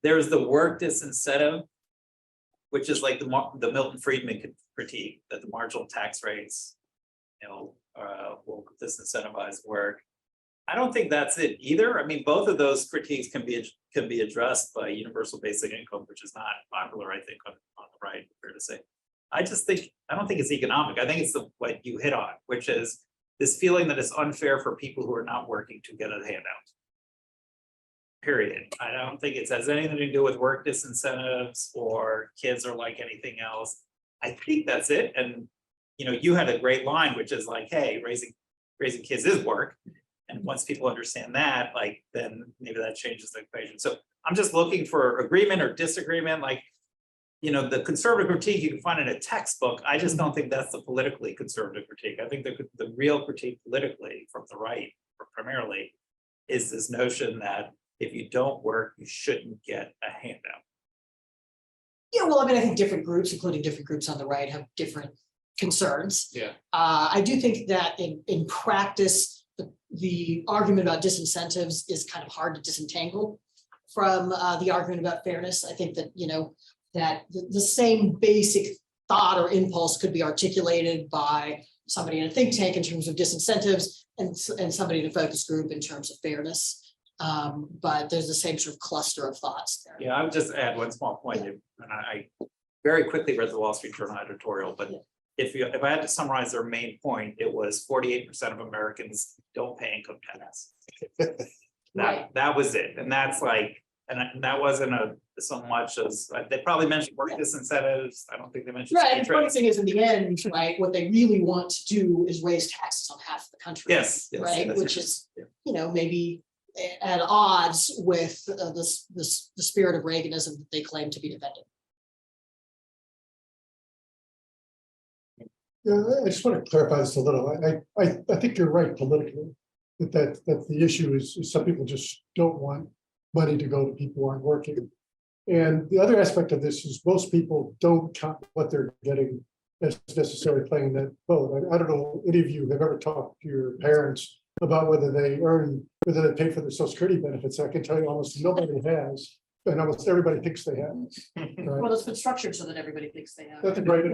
There's the work disincentive, which is like the Milton Friedman critique that the marginal tax rates, will disincentivize work. I don't think that's it either. I mean, both of those critiques can be addressed by universal basic income, which is not popular, I think, on the right, fair to say. I don't think it's economic. I think it's what you hit on, which is this feeling that it's unfair for people who are not working to get a handout. Period. I don't think it has anything to do with work disincentives or kids are like anything else. I think that's it. And you had a great line, which is like, hey, raising kids is work. And once people understand that, then maybe that changes the equation. So I'm just looking for agreement or disagreement. The conservative critique you can find in a textbook. I just don't think that's the politically conservative critique. I think the real critique politically from the right, primarily, is this notion that if you don't work, you shouldn't get a handout. Yeah, well, I mean, I think different groups, including different groups on the right, have different concerns. Yeah. I do think that in practice, the argument about disincentives is kind of hard to disentangle from the argument about fairness. I think that, you know, that the same basic thought or impulse could be articulated by somebody in a think tank in terms of disincentives and somebody in a focus group in terms of fairness. But there's the same sort of cluster of thoughts there. Yeah, I would just add one small point, and I very quickly read the Wall Street Journal editorial, but Yeah. if I had to summarize their main point, it was 48% of Americans don't pay income tax. Right. That was it, and that's like, and that wasn't so much as, they probably mentioned work disincentives, I don't think they mentioned. Right, and the funny speed thing is, in the end, right, what they really want to do is raise taxes on half the country. Yes. Right, that's which it. is, you know, maybe at odds with the spirit of Reaganism that they claim to be defending. Yeah, I just want to clarify this a little. I think you're right politically, that the issue is some people just don't want money to go to people who aren't working. And the other aspect of this is most people don't count what they're getting as necessarily playing that vote. I don't know, any of you have ever talked to your parents about whether they pay for their Social Security benefits. I can tell you almost nobody has, and almost everybody thinks they have. Right? Well, it's been structured so that everybody thinks they have. That's a great,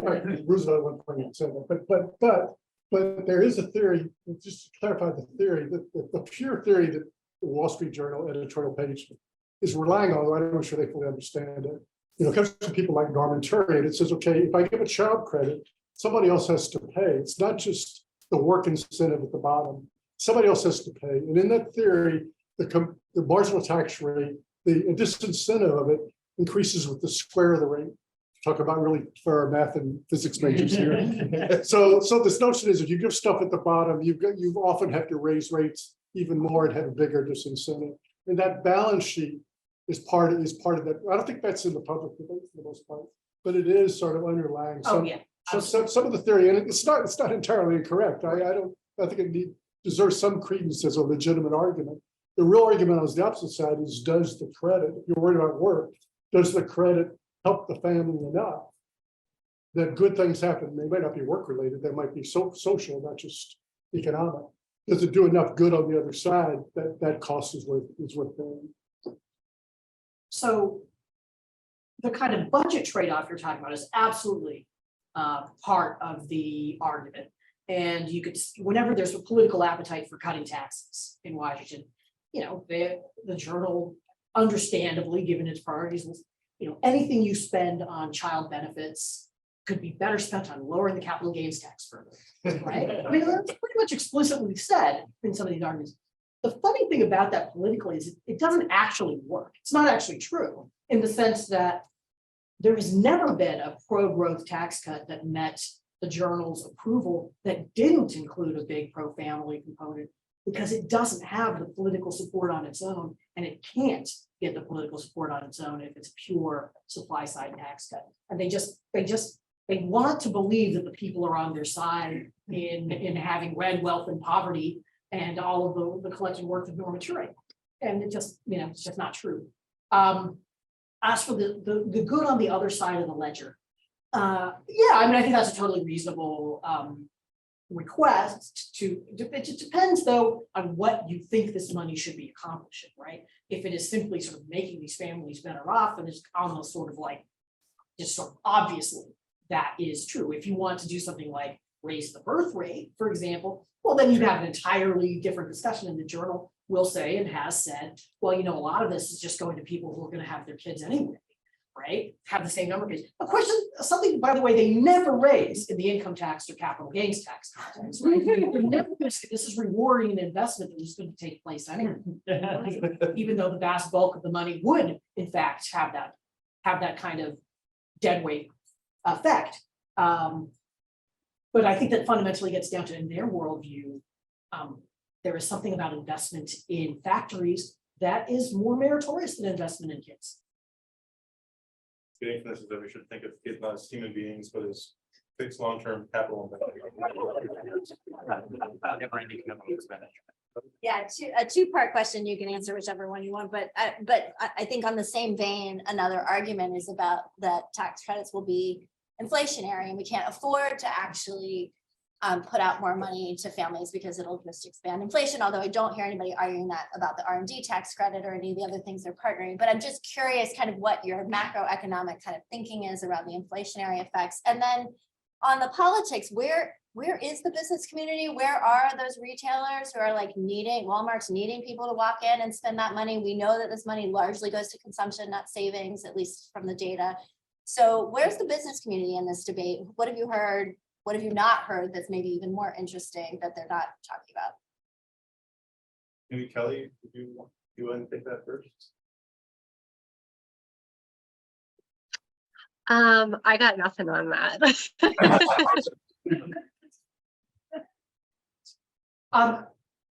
Roosevelt at one point said that, but there is a theory, just to clarify the theory, that the pure theory that the Wall Street Journal editorial page is relying on, I'm not sure they fully understand it. You know, it comes from people like Norman Turry, and it says, okay, if I give a child credit, somebody else has to pay. It's not just the work incentive at the bottom. Somebody else has to pay. And in that theory, the marginal tax rate, the disincentive of it increases with the square of the rate. Talk about really for our math and physics majors here. So this notion is if you give stuff at the bottom, you often have to raise rates even more and have a bigger disincentive. And that balance sheet is part of that. I don't think that's in the public debate for the most part, but it is sort of underlying Oh, yeah. some of the theory, and it's not entirely incorrect. I think it deserves some credence as a legitimate argument. The real argument on the opposite side is, does the credit, if you're worried about work, does the credit help the family enough that good things happen? They might not be work related, they might be social, not just economic. Does it do enough good on the other side that cost is worth paying? So the kind of budget trade-off you're talking about is absolutely part of the argument. And you could, whenever there's a political appetite for cutting taxes in Washington, you know, the Journal, understandably, given its priorities, was, you know, anything you spend on child benefits could be better spent on lowering the capital gains tax further, right? I mean, that's pretty much explicitly said in some of these arguments. The funny thing about that politically is it doesn't actually work. It's not actually true in the sense that there has never been a pro-growth tax cut that met the Journal's approval that didn't include a big pro-family component, because it doesn't have the political support on its own, and it can't get the political support on its own if it's pure supply side tax cut. And they want to believe that the people are on their side in having red wealth and poverty and all of the collective work of Norman Turry. And it just, you know, it's just not true. As for the good on the other side of the ledger, yeah, I mean, I think that's a totally reasonable request to, it just depends though on what you think this money should be accomplishing, right? If it is simply sort of making these families better off, and it's almost sort of like, just sort of obviously that is true. If you want to do something like raise the birth rate, for example, well, then you'd have an entirely different discussion, and the Journal will say and has said, well, you know, a lot of this is just going to people who are going to have their kids anyway, right? Have the same number of kids. A question, something, by the way, they never raise in the income tax or capital gains tax context, right? They're never gonna say this is rewarding an investment that was going to take place anyway, even though the vast bulk of the money would, in fact, have that kind of deadweight effect. But I think that fundamentally gets down to, in their worldview, there is something about investment in factories that is more meritorious than investment in kids. Getting from this is that we should think of kids not as human beings, but as fixed long-term capital. Never ending capital expenditure. Yeah, a two-part question. You can answer whichever one you want, but I think on the same vein, another argument is about that tax credits will be inflationary and we can't afford to actually put out more money to families because it'll just expand inflation, although I don't hear anybody arguing that about the R&D tax credit or any of the other things they're partnering. But I'm just curious kind of what your macroeconomic kind of thinking is around the inflationary effects. And then on the politics, where is the business community? Where are those retailers who are like needing, Walmart's needing people to walk in and spend that money? We know that this money largely goes to consumption, not savings, at least from the data. So where's the business community in this debate? What have you heard? What have you not heard that's maybe even more interesting that they're not talking about? Maybe Kelly, do you want to take that first? I got nothing on that.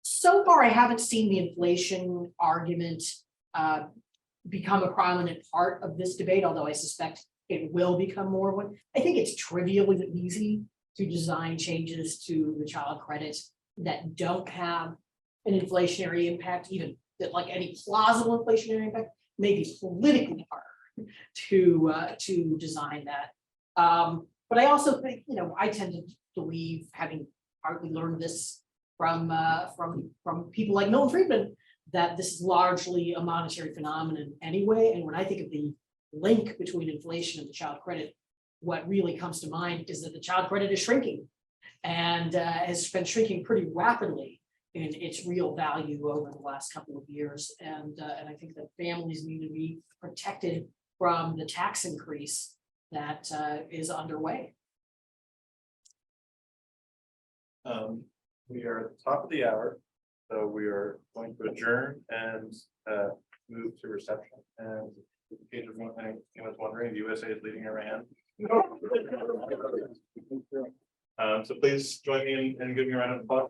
So far, I haven't seen the inflation argument become a prominent part of this debate, although I suspect it will become more of one. I think it's trivially easy to design changes to the child credit that don't have an inflationary impact, even that like any plausible inflationary impact, may be politically hard to design that. But I also think, I tend to believe, having partly learned this from people like Milton Friedman, that this is largely a monetary phenomenon anyway. And when I think of the link between inflation and the child credit, what really comes to mind is that the child credit is shrinking and has been shrinking pretty rapidly in its real value over the last couple of years. And I think that families need to be protected from the tax increase that is underway. We are at the top of the hour, so we are going to adjourn and move to reception. And in case anyone's wondering, the USA is leading Iran. So please join me in giving a round of applause.